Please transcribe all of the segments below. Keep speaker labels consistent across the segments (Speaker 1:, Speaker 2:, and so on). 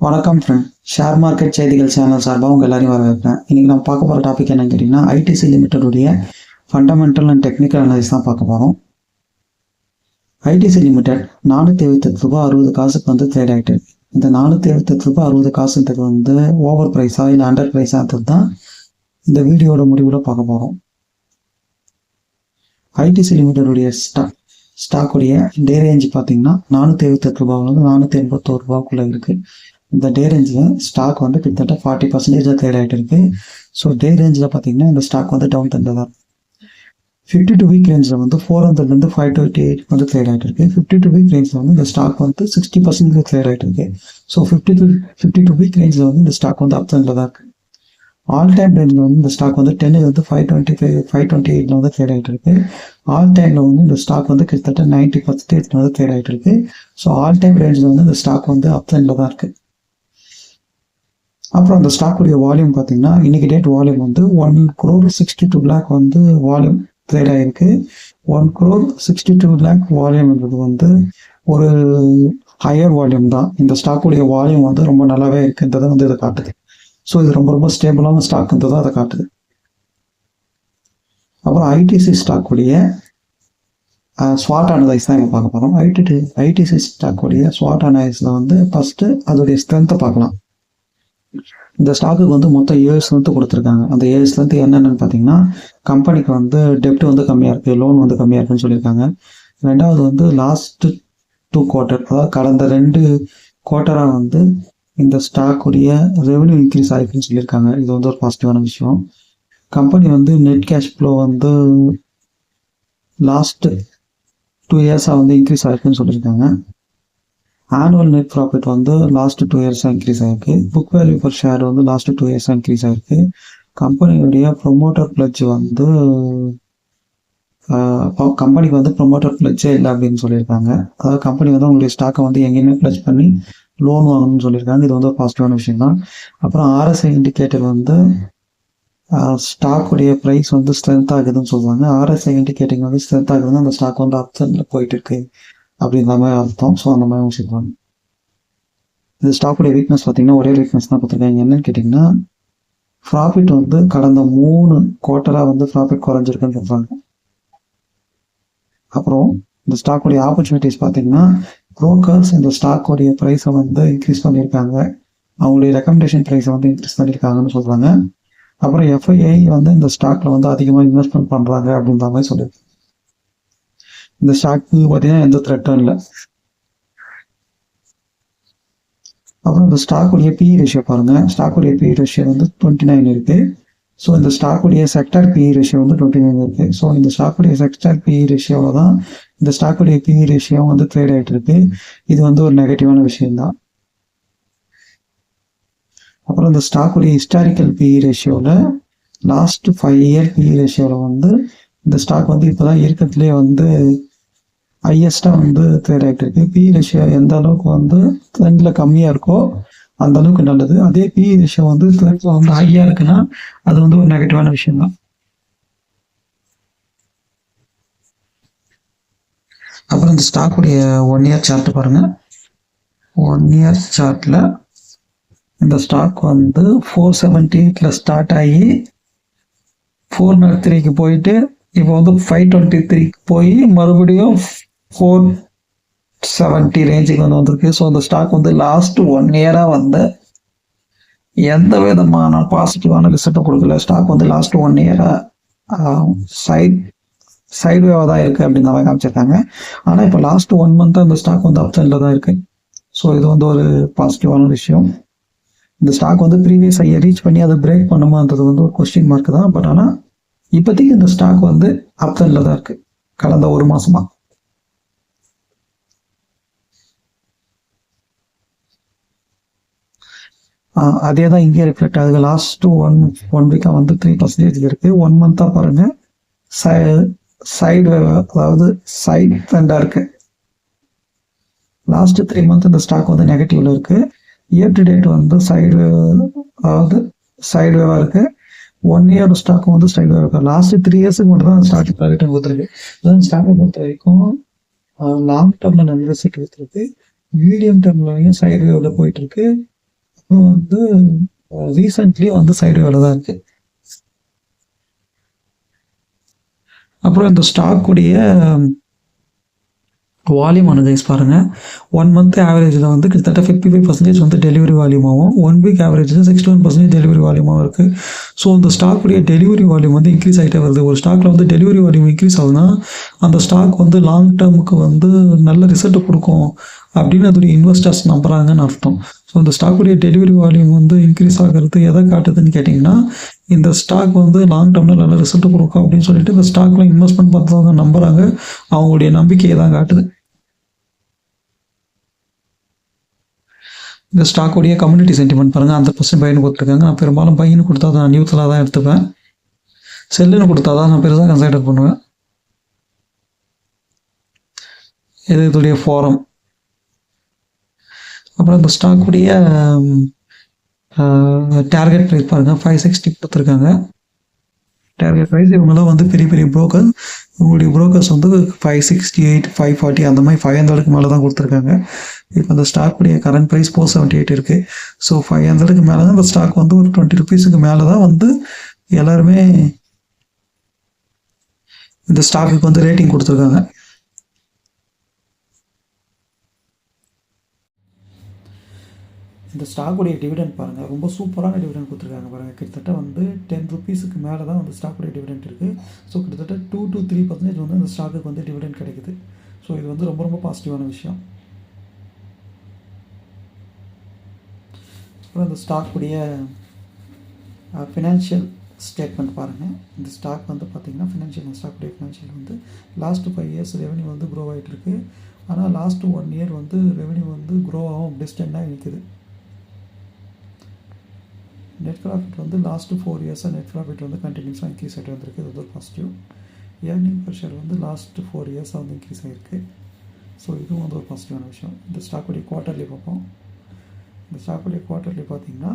Speaker 1: வணக்கம் friend. Share market செய்திகள் channel சார்பாக உங்கள் எல்லாரையும் வரவேற்கிறேன். இன்றைக்கி நம்ம பார்க்க போகிற டாபிக் என்னன்னு கேட்டிங்கன்னா, ஐடிசி லிமிட்டடுடைய ஃபண்டமெண்டல் அண்ட் டெக்னிக்கல் அனாலிசிஸ் தான் பார்க்க போகிறோம். ஐடிசி லிமிடெட் ₹478.60 வந்து ட்ரேட் ஆகிட்டு இருக்கு. இந்த ₹478.60 வந்து ஓவர் ப்ரைஸா இல்லை அண்டர் ப்ரைஸான்றது தான் இந்த வீடியோட முடிவில் பார்க்க போகிறோம். ஐடிசி லிமிட்டடுடைய ஸ்டாக்குடைய டே ரேஞ்ச் பார்த்தீங்கன்னா ₹478 ₹481 இருக்குது. இந்த டே ரேஞ்சில் ஸ்டாக் வந்து கிட்டத்தட்ட 40% ட்ரேட் ஆகிட்டு இருக்கு. ஸோ டே ரேஞ்சில் பார்த்தீங்கன்னா இந்த ஸ்டாக் வந்து டவுன் ட்ரெண்டில் தான் 52 வீக் ரேஞ்சில் வந்து 400 528 வந்து ட்ரேட் ஆகிட்டு இருக்கு. 52 வீக் ரேஞ்சில் வந்து இந்த ஸ்டாக் வந்து 60% ட்ரேட் ஆகிட்டு இருக்கு. ஸோ 52 வீக் ரேஞ்சில் வந்து இந்த ஸ்டாக் வந்து அப் ட்ரெண்டில் தான் இருக்கு. ஆல் டைம் ரேஞ்சில் வந்து இந்த ஸ்டாக் வந்து 10 வந்து 528 வந்து ட்ரேட் ஆகிட்டு இருக்கு. ஆல் டைமில் வந்து இந்த ஸ்டாக் வந்து கிட்டத்தட்ட 90% வந்து ட்ரேட் ஆகிட்டு இருக்கு. ஸோ ஆல் டைம் ரேஞ்சில் வந்து இந்த ஸ்டாக் வந்து அப் ட்ரெண்டில் தான் இருக்கு. அப்புறம் அந்த ஸ்டாக்குடைய வால்யூம் பார்த்தீங்கன்னா இன்னைக்கு டேட் வால்யூம் வந்து 1,62 lakh வந்து வால்யூம் ட்ரேட் ஆகிருக்கு. 1,62 lakh வால்யூம்ன்றது வந்து ஒரு ஹையர் வால்யூம் தான். இந்த ஸ்டாக்குடைய வால்யூம் வந்து ரொம்ப நல்லாவே இருக்குன்றதை வந்து இதை காட்டுது. ஸோ இது ரொம்ப ஸ்டேபிளான ஸ்டாக்ன்றது அதை காட்டுது. அப்புறம் ஐடிசி ஸ்டாக்குடைய ஸ்வாட் அனலைஸ் தான் இங்கே பார்க்க போகிறோம். ஐடிசி ஸ்டாக்குடைய ஸ்வாட் அனலைஸில் வந்து ஃபஸ்ட்டு அதோடைய ஸ்ட்ரென்த்தை பார்க்கலாம். இந்த ஸ்டாக்குக்கு வந்து மொத்தம் 7 ஸ்ட்ரென்த்து கொடுத்துருக்காங்க. அந்த 7 ஸ்ட்ரென்த்து என்னென்னு பார்த்தீங்கன்னா, கம்பெனிக்கு வந்து டெப்ட் வந்து கம்மியாக இருக்குது, லோன் வந்து கம்மியாக இருக்குன்னு சொல்லியிருக்காங்க. ரெண்டாவது வந்து லாஸ்ட்டு 2 குவார்ட்டர், அதாவது கடந்த 2 குவார்ட்டராக வந்து இந்த ஸ்டாக்குடைய ரெவன்யூ இன்க்ரீஸ் ஆகிருக்குன்னு சொல்லியிருக்காங்க. இது வந்து ஒரு பாசிட்டிவான விஷயம். கம்பெனி வந்து நெட் கேஷ் ஃப்ளோ வந்து லாஸ்ட்டு 2 இயர்ஸாக வந்து இன்க்ரீஸ் ஆகிருக்குன்னு சொல்லியிருக்காங்க. ஆனுவல் நெட் ப்ராஃபிட் வந்து லாஸ்ட் 2 இயர்ஸாக இன்க்ரீஸ் ஆகிருக்கு. புக் வேல்யூ பர் ஷேர் வந்து லாஸ்ட் 2 இயர்ஸாக இன்க்ரீஸ் ஆகிருக்கு. கம்பெனியுடைய ப்ரொமோட்டர் பிளட்ஜ் வந்து கம்பெனிக்கு வந்து ப்ரொமோட்டர் பிளட்ஜே இல்லை அப்படின்னு சொல்லியிருக்காங்க. அதாவது கம்பெனி வந்து உங்களுடைய ஸ்டாக்கை வந்து எங்கேயுமே பிளட்ஜ் பண்ணி லோன் வாங்கணும்னு சொல்லியிருக்காங்க. இது வந்து ஒரு பாசிட்டிவான விஷயம் தான். அப்புறம் ஆர்எஸ்ஐ இண்டிகேட்டர் வந்து ஸ்டாக்குடைய ப்ரைஸ் வந்து ஸ்ட்ரென்த் ஆகுதுன்னு சொல்லுவாங்க. ஆர்எஸ்ஐ இண்டிகேட்டிங் வந்து ஸ்ட்ரென்த் ஆகுதுன்னா அந்த ஸ்டாக் வந்து அப்சன்ல போயிட்டு இருக்கு அப்படின்ற மாதிரி அர்த்தம். ஸோ அந்த மாதிரி விஷயம். இந்த ஸ்டாக்குடைய வீக்னஸ் பார்த்தீங்கன்னா ஒரே வீக்னஸ் தான் பார்த்துருக்காங்க. என்னன்னு கேட்டிங்கன்னா, ப்ராஃபிட் வந்து கடந்த 3 குவார்ட்டராக வந்து ப்ராஃபிட் குறைஞ்சிருக்குன்னு சொல்கிறாங்க. அப்புறம் இந்த ஸ்டாக்குடைய ஆப்பர்ச்சுனிட்டிஸ் பார்த்தீங்கன்னா, ப்ரோக்கர்ஸ் இந்த ஸ்டாக்குடைய ப்ரைஸை வந்து இன்க்ரீஸ் பண்ணியிருக்காங்க. அவங்களுடைய ரெக்கமெண்டேஷன் ப்ரைஸை வந்து இன்க்ரீஸ் பண்ணியிருக்காங்கன்னு சொல்கிறாங்க. அப்புறம் எஃப்ஐஐ வந்து இந்த ஸ்டாக்கில் வந்து அதிகமாக இன்வெஸ்ட்மெண்ட் பண்ணுறாங்க அப்படின்ற மாதிரி சொல்லியிருக்கு. இந்த ஸ்டாக்கு பார்த்தீங்கன்னா எந்த த்ரெட்டும் இல்லை. அப்புறம் இந்த ஸ்டாக்குடைய பிஇ ரேஷியோ பாருங்கள். ஸ்டாக்குடைய பிஇ ரேஷியோ வந்து 29 இருக்குது. ஸோ இந்த ஸ்டாக்குடைய செக்டார் பிஇ ரேஷியோ வந்து 29 இருக்குது. ஸோ இந்த ஸ்டாக்குடைய செக்டார் பிஇ ரேஷியோவில் தான் இந்த ஸ்டாக்குடைய பிஇ ரேஷியோ வந்து ட்ரேட் ஆகிட்டு இருக்கு. இது வந்து ஒரு நெகட்டிவான விஷயம்தான். அப்புறம் இந்த ஸ்டாக்குடைய ஹிஸ்டாரிக்கல் பிஇ ரேஷியோவில் லாஸ்ட் 5 இயர் பிஇ ரேஷியோவில் வந்து இந்த ஸ்டாக் வந்து இப்போ தான் இருக்கிறதுலே வந்து ஹையஸ்ட்டாக வந்து ட்ரேட் ஆகிட்டு இருக்கு. பிஇ ரேஷியோ எந்த அளவுக்கு வந்து ட்ரெண்டில் கம்மியாக இருக்கோ அந்த அளவுக்கு நல்லது. அதே பிஇ ரேஷியோ வந்து ட்ரெண்டில் வந்து ஹையாக இருக்குன்னா அது வந்து ஒரு நெகட்டிவான விஷயம் தான். அப்புறம் இந்த ஸ்டாக்குடைய 1 இயர் சார்ட் பாருங்கள். 1 இயர் சார்ட்டில் இந்த ஸ்டாக் வந்து 478 ஸ்டார்ட் ஆகி 403க்கு போயிட்டு இப்போ வந்து 523க்கு போய் மறுபடியும் 470 ரேஞ்சுக்கு வந்து வந்திருக்கு. ஸோ அந்த ஸ்டாக் வந்து லாஸ்ட் 1 இயராக வந்து எந்த விதமான பாசிட்டிவான ரிசல்ட்டும் கொடுக்கல. ஸ்டாக் வந்து லாஸ்ட் 1 இயராக சைட்வேவாக தான் இருக்குது அப்படின்னு தான் காமிச்சிருக்காங்க. ஆனால் இப்போ லாஸ்ட் 1 மந்த்தாக இந்த ஸ்டாக் வந்து அப் ட்ரெண்டில் தான் இருக்குது. ஸோ இது வந்து ஒரு பாசிட்டிவான விஷயம். இந்த ஸ்டாக் வந்து ப்ரீவியஸ் ஐயை ரீச் பண்ணி அதை பிரேக் பண்ணுமான்றது வந்து ஒரு கொஸ்டின் மார்க் தான். பட் ஆனால் இப்போதைக்கு இந்த ஸ்டாக் வந்து அப் ட்ரெண்டில் தான் இருக்குது கடந்த 1 மாசமா. அதே தான் இங்கே ரிஃப்ளெக்ட் ஆகுது. லாஸ்ட் ஒன் வீக்காக வந்து 3% இருக்குது. 1 மந்த்தாக பாருங்கள் சைடு அதாவது சைட் ட்ரெண்டாக இருக்குது. லாஸ்ட் 3 மந்த் இந்த ஸ்டாக் வந்து நெகட்டிவ்ல இருக்குது. இயர் டு டேட் வந்து சைடு வேவாக இருக்குது. 1 இயர் ஸ்டாக் வந்து சைடு வேவாக இருக்குது. லாஸ்ட் 3 இயர்ஸுக்கு மட்டும் தான் ஸ்டாக் ரிட்டர்ன் கொடுத்துருக்கு. அதான் ஸ்டாக்கை பொறுத்த வரைக்கும் லாங் டேர்மில் நல்ல ரிசல்ட் கொடுத்துருக்கு. மீடியம் டேர்ம்லையும் சைடு வேவ்ல போயிட்டு இருக்கு. அப்புறம் வந்து ரீசெண்ட்லி வந்து சைடு வேவ்ல தான் இருக்கு. அப்புறம் இந்த ஸ்டாக் உடைய வால்யூம் அனலைஸ் பாருங்கள். 1 மந்த் ஆவரேஜில் வந்து கிட்டத்தட்ட 55% வந்து டெலிவரி வால்யூமாகவும் 1 வீக் ஆவரேஜில் 61% டெலிவரி வால்யூமாகவும் இருக்குது. ஸோ இந்த ஸ்டாக்குடைய டெலிவரி வால்யூம் வந்து இன்க்ரீஸ் ஆகிட்டே வருது. ஒரு ஸ்டாக்கில் வந்து டெலிவரி வால்யூம் இன்க்ரீஸ் ஆகுதுன்னா அந்த ஸ்டாக் வந்து லாங் டேர்முக்கு வந்து நல்ல ரிசல்ட் கொடுக்கும் அப்படின்னு அதோடைய இன்வெஸ்டர்ஸ் நம்புகிறாங்கன்னு அர்த்தம். ஸோ இந்த ஸ்டாக்குடைய டெலிவரி வால்யூம் வந்து இன்க்ரீஸ் ஆகிறது எதை காட்டுதுன்னு கேட்டிங்கன்னா, இந்த ஸ்டாக் வந்து லாங் டேர்மில் நல்ல ரிசல்ட் கொடுக்கும் அப்படின்னு சொல்லிட்டு இந்த ஸ்டாக்ல இன்வெஸ்ட்மெண்ட் பண்ணுறவங்க நம்புகிறாங்க. அவங்களுடைய நம்பிக்கையை தான் காட்டுது. இந்த ஸ்டாக்குடைய கம்யூனிட்டி சென்டிமெண்ட் பாருங்கள். 100% பையனு கொடுத்துருக்காங்க. நான் பெரும்பாலும் பையனு கொடுத்தா தான் நியூட்ரலாக தான் எடுத்துப்பேன். செல்லுன்னு கொடுத்தா தான் நான் பெருசாக கன்சிடர் பண்ணுவேன். இது இதோடைய ஃபாரம். அப்புறம் இந்த ஸ்டாக்குடைய டார்கெட் ப்ரைஸ் பாருங்கள், 560 கொடுத்துருக்காங்க. டார்கெட் ப்ரைஸ் இவங்கெல்லாம் வந்து பெரிய பெரிய புரோக்கர். உங்களுடைய புரோக்கர்ஸ் வந்து 568, 540 அந்த மாதிரி 500க்கு மேலே தான் கொடுத்துருக்காங்க. இப்போ இந்த ஸ்டாக்குடைய கரண்ட் ப்ரைஸ் 478 இருக்குது. ஸோ 500க்கு மேலே தான் இந்த ஸ்டாக் வந்து ஒரு 20 ருபீஸுக்கு மேலே தான் வந்து எல்லாருமே இந்த ஸ்டாக்குக்கு வந்து ரேட்டிங் கொடுத்துருக்காங்க. இந்த ஸ்டாக்குடைய டிவிடெண்ட் பாருங்கள், ரொம்ப சூப்பரான டிவிடெண்ட் கொடுத்துருக்காங்க பாருங்கள். கிட்டத்தட்ட வந்து 10 ருபீஸுக்கு மேலே தான் வந்து ஸ்டாக்குடைய டிவிடெண்ட் இருக்குது. ஸோ கிட்டத்தட்ட 2 to 3% வந்து அந்த ஸ்டாக்குக்கு வந்து டிவிடெண்ட் கிடைக்குது. ஸோ இது வந்து ரொம்ப ரொம்ப பாசிட்டிவான விஷயம். அப்புறம் இந்த ஸ்டாக்குடைய ஃபினான்ஷியல் ஸ்டேட்மெண்ட் பாருங்கள். இந்த ஸ்டாக் வந்து பார்த்திங்கன்னா ஸ்டாக்குடைய ஃபினான்ஷியல் வந்து லாஸ்ட்டு 5 இயர்ஸ் ரெவன்யூ வந்து க்ரோ ஆகிட்டு இருக்கு. ஆனால் லாஸ்ட்டு 1 இயர் வந்து ரெவன்யூ வந்து க்ரோ ஆகும் டிஸ்டன்டாக நிற்குது. நெட் ப்ராஃபிட் வந்து லாஸ்ட்டு 4 இயர்ஸாக நெட் ப்ராஃபிட் வந்து கண்டினியூஸாக இன்க்ரீஸ் ஆகிட்டு வந்திருக்கு. இது ஒரு பாசிட்டிவ். ஏர்னிங் பர் ஷேர் வந்து லாஸ்ட்டு 4 இயர்ஸாக வந்து இன்க்ரீஸ் ஆகிருக்கு. ஸோ இதுவும் வந்து ஒரு பாசிட்டிவான விஷயம். இந்த ஸ்டாக்குடைய குவார்ட்டர்லி பார்ப்போம். இந்த ஸ்டாக்குடைய குவார்ட்டர்லி பார்த்திங்கன்னா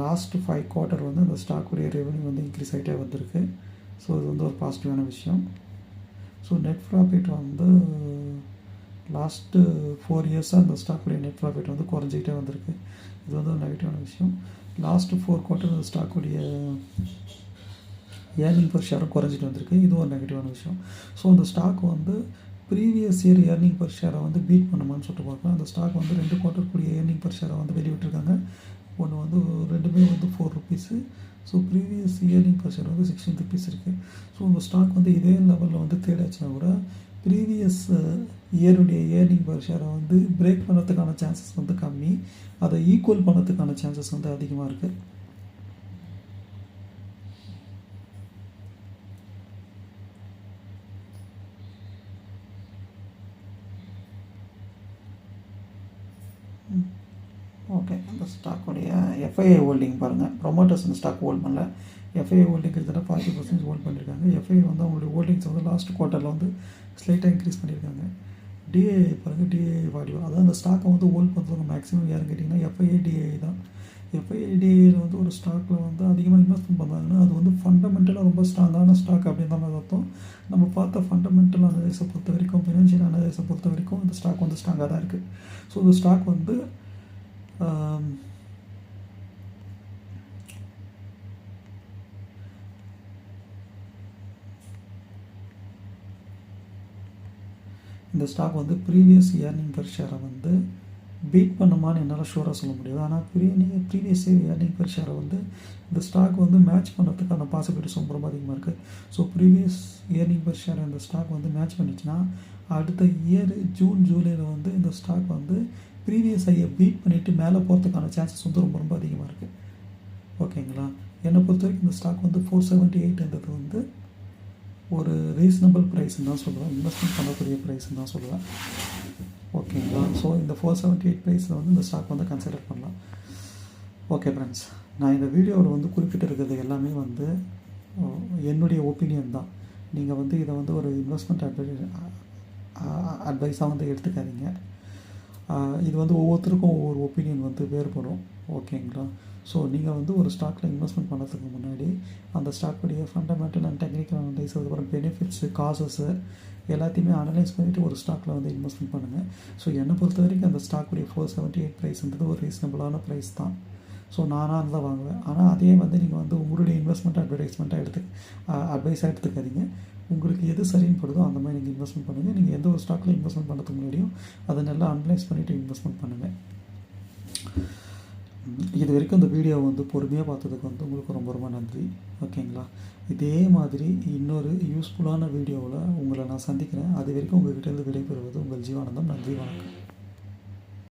Speaker 1: லாஸ்ட்டு 5 குவார்ட்டர் வந்து இந்த ஸ்டாக்குடைய ரெவன்யூ வந்து இன்க்ரீஸ் ஆகிட்டே வந்திருக்கு. ஸோ இது வந்து ஒரு பாசிட்டிவான விஷயம். ஸோ நெட் ப்ராஃபிட் வந்து லாஸ்ட்டு 4 இயர்ஸாக இந்த ஸ்டாக்குடைய நெட் ப்ராஃபிட் வந்து குறைஞ்சிக்கிட்டே வந்திருக்கு. இது வந்து ஒரு நெகட்டிவான விஷயம். லாஸ்ட்டு 4 குவார்ட்டர் இந்த ஸ்டாக்குடைய ஏர்னிங் பர் ஷேரும் குறைஞ்சிட்டு வந்திருக்கு. இதுவும் ஒரு நெகட்டிவான விஷயம். ஸோ அந்த ஸ்டாக் வந்து ப்ரீவியஸ் இயர் ஏர்னிங் பர் ஷேரை வந்து பீட் பண்ணுமான்னு சொல்லிட்டு பார்க்கலாம். அந்த ஸ்டாக் வந்து 2 குவார்ட்டர் கூடிய ஏர்னிங் பர் ஷேரை வந்து வெளியிட்டிருக்காங்க. ஒன்று வந்து ரெண்டுமே வந்து 4 rupees. So previous earning per share வந்து 16 ருபீஸ் இருக்குது. ஸோ இந்த ஸ்டாக் வந்து இதே லெவலில் வந்து தேடாச்சுன்னா கூட ப்ரீவியஸ் இயருடைய ஏர்னிங் பர் ஷேரை வந்து பிரேக் பண்ணுறதுக்கான சான்சஸ் வந்து கம்மி. அதை ஈக்குவல் பண்ணுறதுக்கான சான்சஸ் வந்து அதிகமாக இருக்குது. ஓகே, அந்த ஸ்டாக்குடைய எஃப்ஐஐ ஹோல்டிங் பாருங்கள். ப்ரொமோட்டர்ஸ் இந்த ஸ்டாக் ஹோல்ட் பண்ணல. எஃப்ஐஐ ஹோல்டிங் கிட்டத்தட்ட 40% ஹோல்ட் பண்ணியிருக்காங்க. எஃப்ஐஐ வந்து அவங்களுடைய ஹோல்டிங்ஸ் வந்து லாஸ்ட் குவார்ட்டரில் வந்து ஸ்லைட்டாக இன்க்ரீஸ் பண்ணியிருக்காங்க. டிஏ பாருங்கள், டிஏ வேல்யூ, அதாவது அந்த ஸ்டாக்கை வந்து ஹோல்ட் பண்ணுறவங்க மேக்ஸிமம் யாருன்னு கேட்டிங்கன்னா எஃப்ஐஐ டிஏஐ தான். எஃப்ஐஐ டிஏயில் வந்து ஒரு ஸ்டாக்கில் வந்து அதிகமாக இன்வெஸ்ட்மெண்ட் பண்ணுறாங்கன்னா அது வந்து ஃபண்டமெண்டலாக ரொம்ப ஸ்ட்ராங்கான ஸ்டாக் அப்படின்னு தான் அர்த்தம். நம்ம பார்த்த ஃபண்டமெண்டல் அனலைஸை பொறுத்த வரைக்கும், ஃபினான்ஷியல் அனலைஸை பொறுத்த வரைக்கும் இந்த ஸ்டாக் வந்து ஸ்ட்ராங்காக தான் இருக்குது. ஸோ இந்த ஸ்டாக் வந்து இந்த ஸ்டாக் வந்து ப்ரீவியஸ் ஏர்னிங் பர் ஷேரை வந்து பீட் பண்ணுமான்னு என்னால் ஷூராக சொல்ல முடியாது. ஆனால் ப்ரீவியஸ் ஏர்னிங் பர் ஷேரை வந்து இந்த ஸ்டாக் வந்து மேட்ச் பண்ணுறதுக்கான பாசிபிலிட்டிஸ் ரொம்ப அதிகமாக இருக்குது. ஸோ ப்ரீவியஸ் ஏர்னிங் பர் ஷேரை இந்த ஸ்டாக் வந்து மேட்ச் பண்ணிச்சுன்னா அடுத்த இயர் ஜூன் ஜூலையில் வந்து இந்த ஸ்டாக் வந்து ப்ரீவியஸ் ஐயை பீட் பண்ணிவிட்டு மேலே போகிறதுக்கான சான்சஸ் வந்து ரொம்ப அதிகமாக இருக்குது. ஓகேங்களா? என்னை பொறுத்த வரைக்கும் இந்த ஸ்டாக் வந்து 478 வந்து ஒரு ரீசனபிள் ப்ரைஸ்ன்னு தான் சொல்லுவேன். இன்வெஸ்ட்மெண்ட் பண்ணக்கூடிய ப்ரைஸ்ன்னு தான் சொல்லுவேன். ஓகேங்களா? ஸோ இந்த 478 ப்ரைஸில் வந்து இந்த ஸ்டாக் வந்து கன்சிடர் பண்ணலாம். ஓகே ஃப்ரெண்ட்ஸ், நான் இந்த வீடியோவில் வந்து குறிப்பிட்டு இருக்கிறது எல்லாமே வந்து என்னுடைய ஒப்பீனியன் தான். நீங்கள் வந்து இதை வந்து ஒரு இன்வெஸ்ட்மெண்ட் அட்வைஸாக வந்து எடுத்துக்காதீங்க. இது வந்து ஒவ்வொருத்தருக்கும் ஒவ்வொரு ஒப்பீனியன் வந்து வேறுபடும். ஓகேங்களா? ஸோ நீங்கள் வந்து ஒரு ஸ்டாக்கில் இன்வெஸ்ட்மெண்ட் பண்ணுறதுக்கு முன்னாடி அந்த ஸ்டாக்குடைய ஃபண்டமெண்டல் அண்ட் டெக்னிக்கல் அனலைஸ், அதுக்கப்புறம் பெனிஃபிட்ஸு, காசஸ்ஸு எல்லாத்தையுமே அனலைஸ் பண்ணிவிட்டு ஒரு ஸ்டாக்கில் வந்து இன்வெஸ்ட்மெண்ட் பண்ணுங்கள். ஸோ என்னை பொறுத்த வரைக்கும் அந்த ஸ்டாக்குடைய 478 ப்ரைஸ்ன்றது ஒரு ரீசனபிளான ப்ரைஸ் தான். ஸோ நானாக இருந்தால் வாங்குவேன். ஆனால் அதே வந்து நீங்கள் வந்து உங்களுடைய இன்வெஸ்ட்மெண்ட் அட்வைஸாக எடுத்துக்காதீங்க. உங்களுக்கு எது சரின்னு படுதோ அந்த மாதிரி நீங்கள் இன்வெஸ்ட்மெண்ட் பண்ணுங்கள். நீங்கள் எந்த ஒரு ஸ்டாக்கில் இன்வெஸ்ட்மெண்ட் பண்ணுறதுக்கு முன்னாடியும் அதை நல்லா அனலைஸ் பண்ணிவிட்டு இன்வெஸ்ட்மெண்ட் பண்ணுங்கள். இது வரைக்கும் இந்த வீடியோவை வந்து பொறுமையாக பார்த்ததுக்கு வந்து உங்களுக்கு ரொம்ப ரொம்ப நன்றி. ஓகேங்களா? இதே மாதிரி இன்னொரு யூஸ்ஃபுல்லான வீடியோவில் உங்களை நான் சந்திக்கிறேன். அது வரைக்கும் உங்கள்கிட்ட இருந்து விடைபெறுவது உங்கள் ஜீவானந்தம். நன்றி, வணக்கம்.